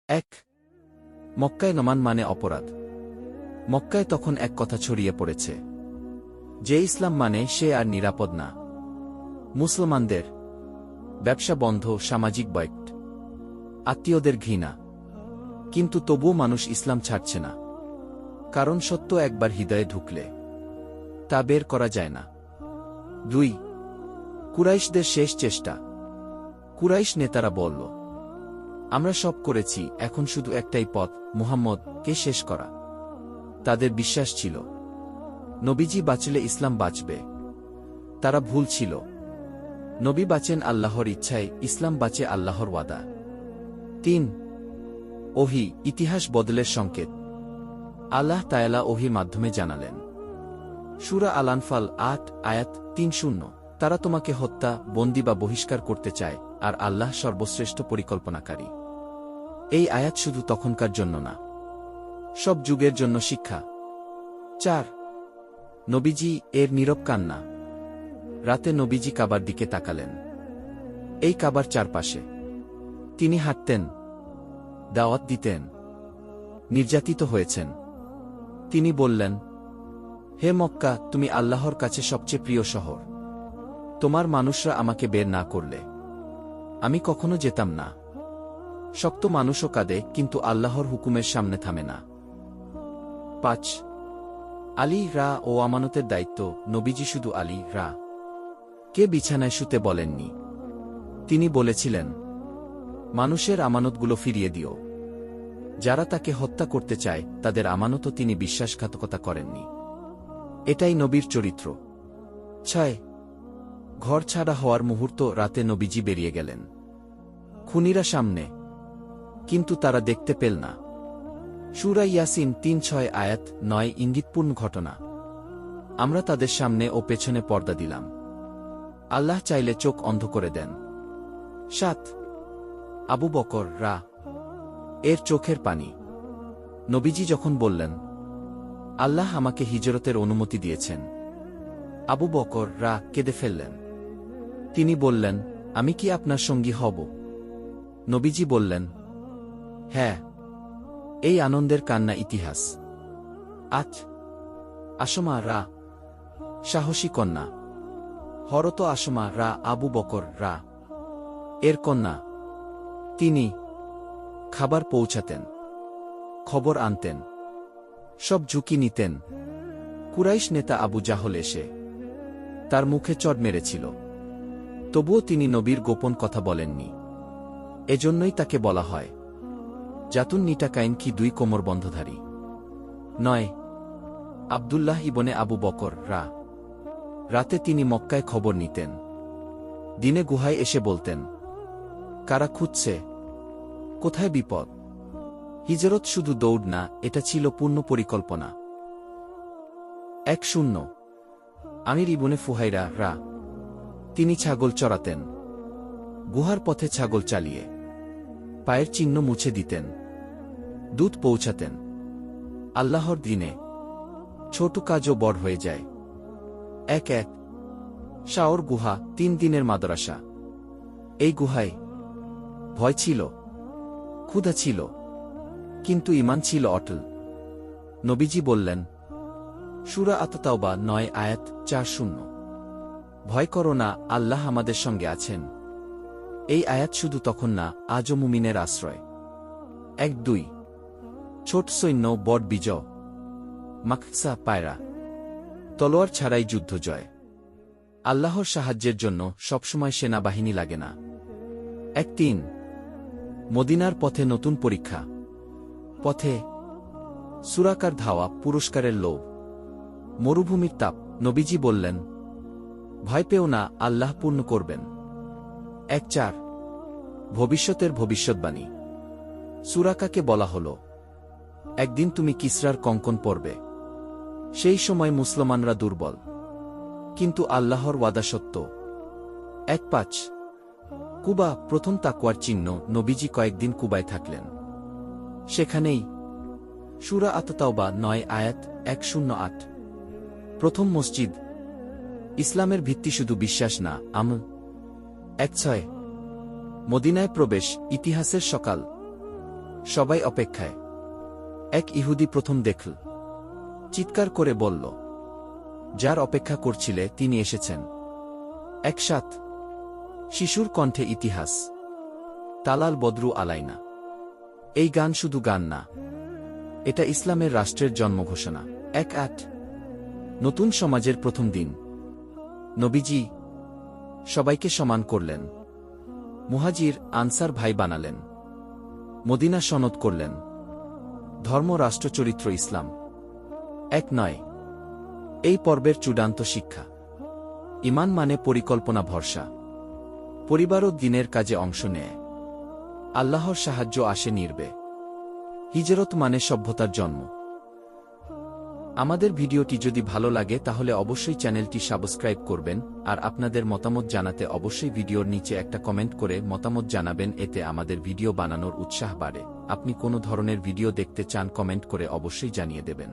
এক, মক্কায় নমান মানে অপরাধ। মক্কায় তখন এক কথা ছড়িয়ে পড়েছে, যে ইসলাম মানে সে আর নিরাপদ না। মুসলমানদের ব্যবসা বন্ধ, সামাজিক বয়কট, আত্মীয়দের ঘৃণা। কিন্তু তবুও মানুষ ইসলাম ছাড়ছে না, কারণ সত্য একবার হৃদয়ে ঢুকলে তা বের করা যায় না। 2, কুরাইশদের শেষ চেষ্টা। কুরাইশ নেতারা বলল, আমরা সব করেছি, এখন শুধু একটাই পথ, মুহাম্মদকে শেষ করা। তাদের বিশ্বাস ছিল, নবীজি বাঁচলে ইসলাম বাঁচবে। তারা ভুল ছিল। নবী বাঁচেন আল্লাহর ইচ্ছায়, ইসলাম বাঁচে আল্লাহর ওয়াদা। 3, ওহী, ইতিহাস বদলের সংকেত। আল্লাহ তাআলা ওহীর মাধ্যমে জানালেন। সূরা আল-আনফাল 8 আয়াত 30, তারা তোমাকে হত্যা, বন্দী বা বহিষ্কার করতে চায়, আর আল্লাহ সর্বশ্রেষ্ঠ পরিকল্পনাকারী। এই আয়াত শুধু তখনকার জন্য না, সব যুগের জন্য শিক্ষা। 4, নবীজি এর নীরব কান্না। রাতে নবীজি কাবার দিকে তাকালেন। এই কাবার চারপাশে তিনি হাঁটতেন, দাওয়াত দিতেন, নির্যাতিত হয়েছেন। তিনি বললেন, হে মক্কা, তুমি আল্লাহর কাছে সবচেয়ে প্রিয় শহর। তোমার মানুষরা আমাকে বের না করলে আমি কখনো যেতাম না। শক্ত মানুষও কাঁদে, কিন্তু আল্লাহর হুকুমের সামনে থামে না। 5, আলী রা ও আমানতের দায়িত্ব। নবীজি শুধু আলী রা কে বিছানায় শুতে বলেননি, তিনি বলেছিলেন, মানুষের আমানতগুলো ফিরিয়ে দিও। যারা তাকে হত্যা করতে চায় তাদের আমানতও তিনি বিশ্বাসঘাতকতা করেননি। এটাই নবীর চরিত্র। 6, ঘর ছাড়া হওয়ার মুহূর্ত। রাতে নবীজি বেরিয়ে গেলেন, খুনিরা সামনে, কিন্তু তারা দেখতে পেল না। সূরা ইয়াসিন 3-6 আয়াত 9, ইঙ্গিতপূর্ণ ঘটনা। আমরা তাদের সামনে ও পেছনে পর্দা দিলাম। আল্লাহ চাইলে চোখ অন্ধ করে দেন। 7, আবু বকর রা এর চোখের পানি। নবীজি যখন বললেন, আল্লাহ আমাকে হিজরতের অনুমতি দিয়েছেন, আবু বকর রা কেঁদে ফেললেন। তিনি বললেন, আমি কি আপনার সঙ্গী হব? নবীজি বললেন, হ্যাঁ। এই আনন্দের কান্না ইতিহাস। 8, আসমা রা সাহসী কন্যা। হরত আসমা রা আবু বকর রা এর কন্যা। তিনি খাবার পৌঁছাতেন, খবর আনতেন, সব ঝুঁকি নিতেন। কুরাইশ নেতা আবু জাহল এসে তার মুখে চড় মেরেছিল, তবুও তিনি নবীর গোপন কথা বলেননি। এজন্যই তাকে বলা হয় জাতুন নিটাকাইন, কি 2 কোমরবন্ধধারী। 9, আব্দুল্লাহ ইবনে আবু বকর রা। রাতে তিনি মক্কায় খবর নিতেন, দিনে গুহায় এসে বলতেন, কারা খুঁজছে, কোথায় বিপদ। হিজরত শুধু দৌড় না, এটা ছিল পূর্ণ পরিকল্পনা। 10, আমির ইবনে ফুহাইরা রা। তিনি ছাগল চড়াতেন, গুহার পথে ছাগল চালিয়ে পায়ের চিহ্ন মুছে দিতেন, দুধ পৌঁছাতেন। আল্লাহর দিনে ছোট কাজও বড় হয়ে যায়। 1, শাওর গুহা 3 দিনের মাদ্রাসা। এই গুহায় ভয় ছিল, ক্ষুধা ছিল, কিন্তু ঈমান ছিল অটল। নবীজি বললেন, সূরা আত-তাওবা 9 আয়াত 40, ভয় করো না, আল্লাহ আমাদের সঙ্গে আছেন। এই আয়াত শুধু তখন না, আজও মুমিনের আশ্রয়। 1, 2, ছোট সৈন্য বড় বিজয়। মাকসা পায়রা, তলোয়ার ছাড়াই যুদ্ধ জয়। আল্লাহর সাহায্যের জন্য সবসময় সেনাবাহিনী লাগে না। 1, 3, মদিনার পথে নতুন পরীক্ষা। পথে সুরাকার ধাওয়া, পুরস্কারের লোভ, মরুভূমির তাপ। নবীজি বললেন, ভয় পেও না, আল্লাহ পূর্ণ করবেন। 1, 4, ভবিষ্যতের ভবিষ্যৎবাণী। সুরাকাকে বলা হল, একদিন তুমি কিসরার কঙ্কন পরবে। সেই সময় মুসলমানরা দুর্বল, কিন্তু আল্লাহর ওয়াদা সত্য। 1, 5, কুবা, প্রথম তাকওয়ার চিহ্ন। নবীজি কয়েকদিন কুবায় থাকলেন। সেখানেই সূরা আত-তাওবা 9 আয়াত 108, প্রথম মসজিদ। ইসলামের ভিত্তি শুধু বিশ্বাস না, আমল। 1, 6, মদিনায় প্রবেশ, ইতিহাসের সকাল। সবাই অপেক্ষায়। এক ইহুদি প্রথম দেখল, চিৎকার করে বলল, যার অপেক্ষা করছিলে তিনি এসেছেন। একসাথ শিশুর কণ্ঠে ইতিহাস। তালাল বদরু আলাইনা। এই গান শুধু গান না, এটা ইসলামের রাষ্ট্রের জন্ম ঘোষণা। 1-8 নতুন সমাজের প্রথম দিন। নবীজি সবাইকে সমান করলেন। মুহাজির আনসার ভাই বানালেন। মদিনা সনদ করলেন। ধর্ম রাষ্ট্রচরিত্র ইসলাম 1-9 এই পর্বের চূড়ান্ত শিক্ষা। ঈমান মানে পরিকল্পনা, ভরসা। পরিবারও দিনের কাজে অংশ নেয়। আল্লাহর সাহায্য আসে নির্বে। হিজরত মানে সভ্যতার জন্ম। আমাদের ভিডিওটি যদি ভালো লাগে তাহলে অবশ্যই চ্যানেলটি সাবস্ক্রাইব করবেন, আর আপনাদের মতামত জানাতে অবশ্যই ভিডিওর নিচে একটা কমেন্ট করে মতামত জানাবেন, এতে আমাদের ভিডিও বানানোর উৎসাহ বাড়ে। আপনি কোন ধরনের ভিডিও দেখতে চান কমেন্ট করে অবশ্যই জানিয়ে দেবেন।